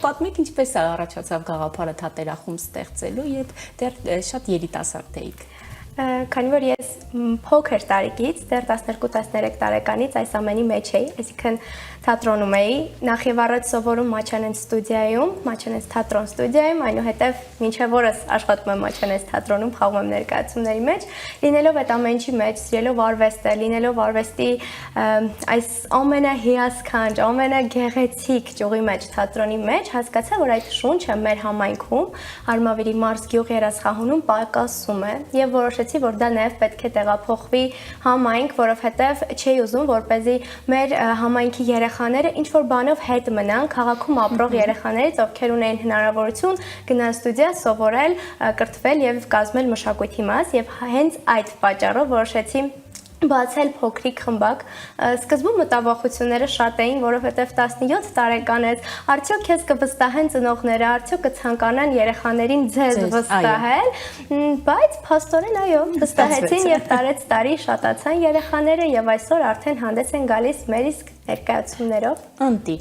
Պատմեք ինչպես է առաջացավ գաղափարը թատերախումբ ստեղծելու եւ դեռ շատ երիտասարդ էիք։ Քանի որ ես փոքր տարիքից, դեռ 12-13 տարեկանից այս ամենի մեջ էի, այսինքն թատրոնում էի, նախ եւ առաջ սովորում Մաչանենց ստուդիայում, Մաչանենց թատրոն ստուդիայում, այնուհետեւ մինչեւ օրս աշխատում եմ Մաչանենց թատրոնում, խաղում եմ ներկայացումների մեջ, լինելով այդ ամեն ինչի մեջ, սիրելով արվեստը, լինելով արվեստի այս ամենահիասքանչ, ամենագեղեցիկ ճյուղի մեջ, թատրոնի մեջ, հասկացա, որ այդ շունչը մեր համայնքում, Արմավիրի Մարզ գյուղ երասխահունում պակասում է եւ որոշեցի, որ դա նաև պետք է տեղափոխվի համայնք, որովհետև չի ուզում, որպեսզի մեր համայնքի երեխաները ինչ որ բանով հետ մնան, քաղաքում ապրող երեխաներից, ովքեր ունեն հնարավորություն գնալ ստուդիա, սովորել, կրթվել եւ կազմել մշակույթի մաս, եւ հենց այդ պատճառով որոշեցի բացել փոքրիկ խմբակ, սկզբում մտավախությունները շատ էին, որովհետև 17 տարեկան ես, արդյոք քեզ կվստահեն ծնողները, արդյոք կցանկանան երեխաներին ձեզ վստահել, բայց փաստորեն այո, վստահեցին եւ տարեց տարի շատացան երեխաները եւ այսօր արդեն հանդես են գալիս մեր իսկ ներկայացումներով։ Անտի